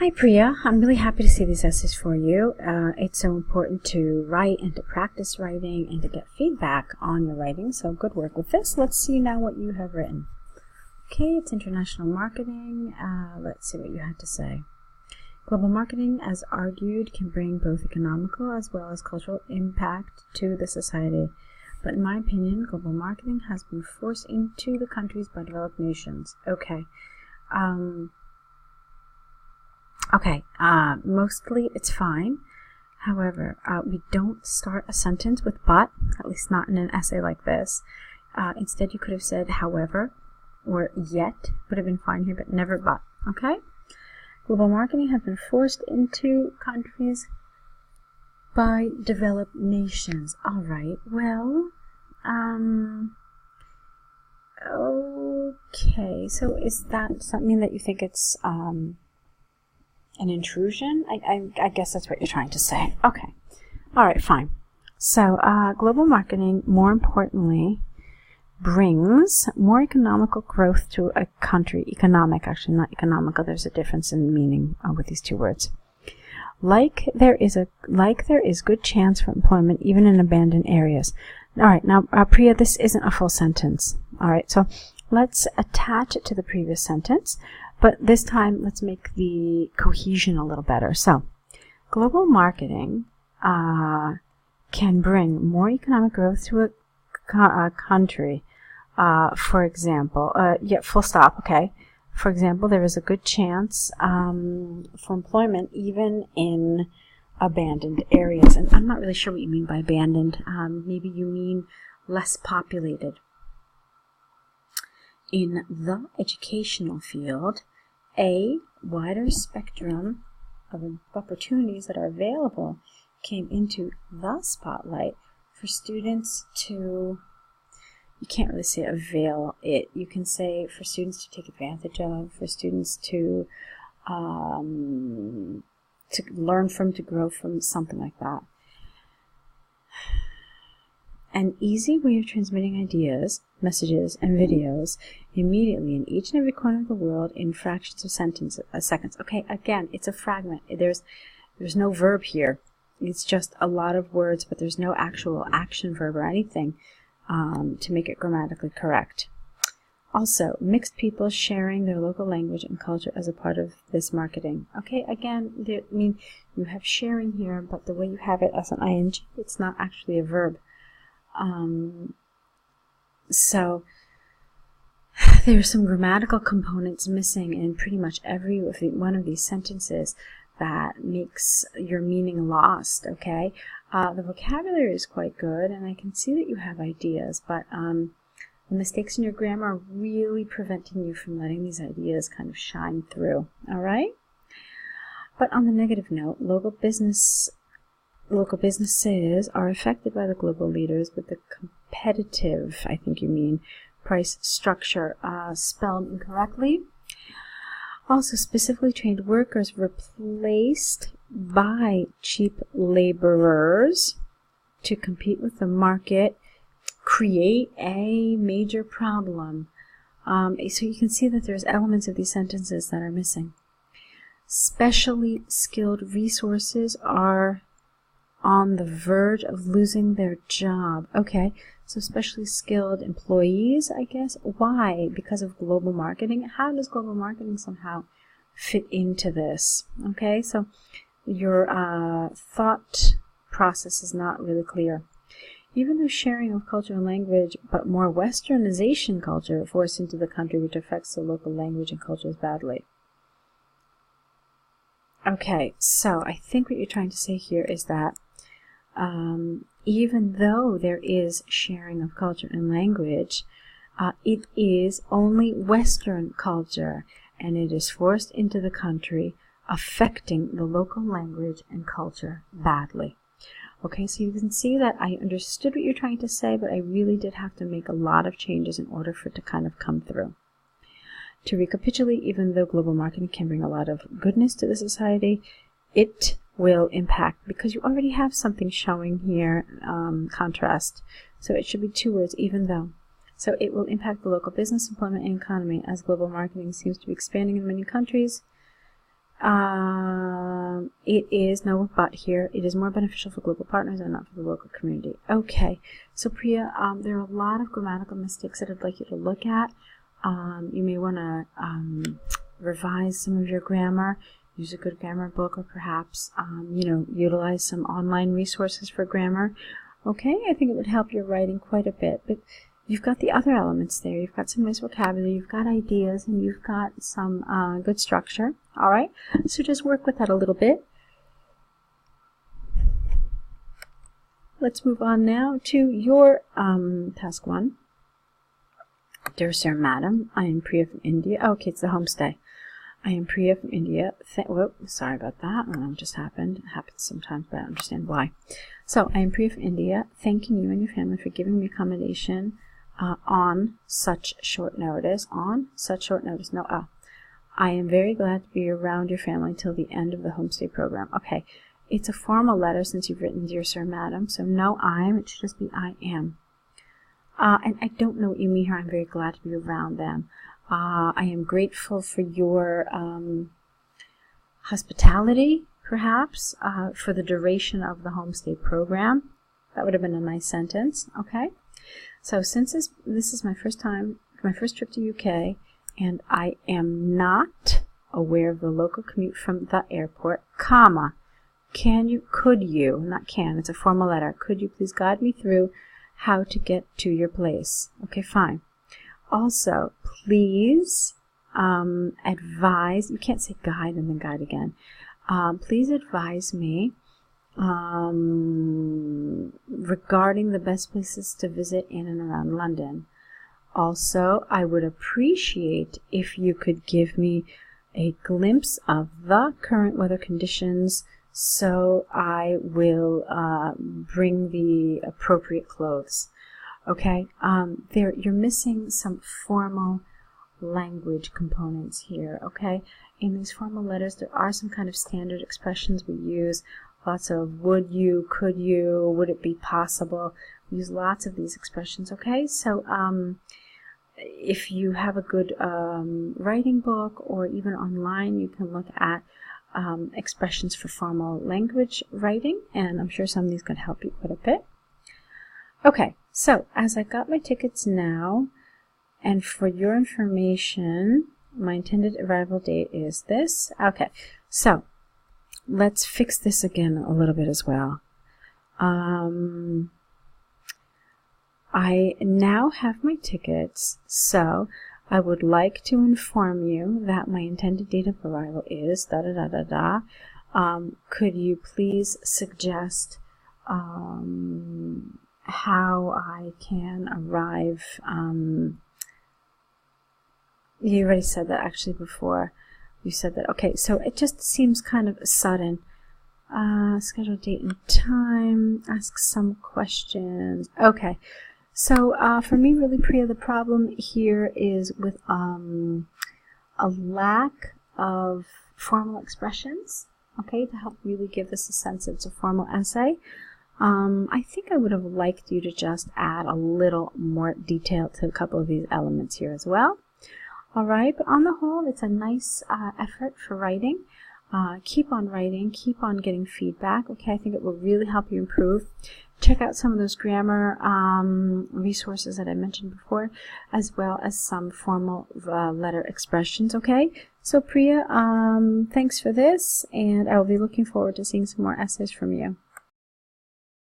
Hi Priya, I'm really happy to see these essays for you. It's so important to write and to practice writing and to get feedback on your writing, so good work with this. Let's see now what you have written. Okay, it's international marketing. Let's see what you had to say. Global marketing, as argued, can bring both economical as well as cultural impact to the society. But in my opinion, global marketing has been forced into the countries by developed nations. Okay. Mostly it's fine. However, we don't start a sentence with but, at least not in an essay like this. Instead, you could have said however or yet would have been fine here, but never but. Okay? Global marketing has been forced into countries by developed nations. All right. Well, okay. So does that mean that you think it's an intrusion? I guess that's what you're trying to say. Okay. All right, fine. So global marketing, more importantly, brings more economical growth to a country. Economic, actually, not economical. There's a difference in meaning with these two words. Like there is good chance for employment even in abandoned areas. All right, now Priya, this isn't a full sentence. All right, so let's attach it to the previous sentence, but this time let's make the cohesion a little better. So, global marketing can bring more economic growth to a country. For example, full stop. Okay. For example, there is a good chance for employment even in abandoned areas. And I'm not really sure what you mean by abandoned. Maybe you mean less populated. In the educational field, a wider spectrum of opportunities that are available came into the spotlight for students to, you can't really say avail it, you can say for students to take advantage of, for students to learn from, to grow from, something like that. An easy way of transmitting ideas, messages, and videos immediately in each and every corner of the world in fractions of seconds. Okay, again, it's a fragment. There's no verb here. It's just a lot of words, but there's no actual action verb or anything to make it grammatically correct. Also, mixed people sharing their local language and culture as a part of this marketing. Okay, again, you have sharing here, but the way you have it as an ing, it's not actually a verb. So there are some grammatical components missing in pretty much every one of these sentences that makes your meaning lost, okay? The vocabulary is quite good, and I can see that you have ideas, but the mistakes in your grammar are really preventing you from letting these ideas kind of shine through, all right? But on the negative note, local businesses are affected by the global leaders with the competitive, I think you mean, price structure spelled incorrectly. Also, specifically trained workers replaced by cheap laborers to compete with the market create a major problem. So you can see that there's elements of these sentences that are missing. Specially skilled resources are on the verge of losing their job. Okay, so specially skilled employees, I guess. Why? Because of global marketing. How does global marketing somehow fit into this? Okay, so your thought process is not really clear. Even though sharing of culture and language, but more westernization culture forced into the country, which affects the local language and cultures badly. Okay, so I think what you're trying to say here is that even though there is sharing of culture and language, it is only Western culture, and it is forced into the country, affecting the local language and culture badly. Okay, so you can see that I understood what you're trying to say, but I really did have to make a lot of changes in order for it to kind of come through. To recapitulate, even though global marketing can bring a lot of goodness to the society, it will impact, because you already have something showing here, contrast. So it should be two words, even though. So it will impact the local business, employment, and economy as global marketing seems to be expanding in many countries. It is, no but here, it is more beneficial for global partners and not for the local community. Okay, so Priya, there are a lot of grammatical mistakes that I'd like you to look at. You may want to revise some of your grammar, use a good grammar book, or perhaps, utilize some online resources for grammar. Okay, I think it would help your writing quite a bit, but you've got the other elements there. You've got some nice vocabulary, you've got ideas, and you've got some good structure. All right, so just work with that a little bit. Let's move on now to your task 1. Dear Sir, Madam, I am Priya from India. Oh, okay, it's the homestay. I am Priya from India. Sorry about that. I don't know what just happened. It happens sometimes, but I don't understand why. So, I am Priya from India, thanking you and your family for giving me accommodation on such short notice. On such short notice. No, I am very glad to be around your family till the end of the homestay program. Okay, it's a formal letter since you've written Dear Sir, Madam, so no I'm, it should just be I am. And I don't know what you mean here. I'm very glad to be around them. I am grateful for your hospitality, perhaps, for the duration of the homestay program. That would have been a nice sentence. Okay. So since this is my first trip to UK, and I am not aware of the local commute from the airport, comma, could you, not can, it's a formal letter, could you please guide me through how to get to your place? Okay, fine. Also, please advise, you can't say guide and then guide again. Please advise me regarding the best places to visit in and around London. Also, I would appreciate if you could give me a glimpse of the current weather conditions, so I will bring the appropriate clothes. Okay, you're missing some formal language components here. Okay, in these formal letters there are some kind of standard expressions we use. Lots of would you, could you, would it be possible. We use lots of these expressions. Okay, so if you have a good writing book, or even online, you can look at expressions for formal language writing, and I'm sure some of these could help you quite a bit. Okay, so as I got my tickets now, and for your information, my intended arrival date is this. Okay, so let's fix this again a little bit as well. I now have my tickets, so I would like to inform you that my intended date of arrival is da-da-da-da-da. Could you please suggest how I can arrive? You already said that actually before. You said that. Okay, so it just seems kind of sudden. Schedule date and time. Ask some questions. Okay. So for me, really, Priya, the problem here is with a lack of formal expressions, okay, to help really give this a sense it's a formal essay. I think I would have liked you to just add a little more detail to a couple of these elements here as well. All right, but on the whole, it's a nice effort for writing. Keep on writing, keep on getting feedback, okay? I think it will really help you improve. Check out some of those grammar resources that I mentioned before, as well as some formal letter expressions, okay? So Priya, thanks for this, and I will be looking forward to seeing some more essays from you.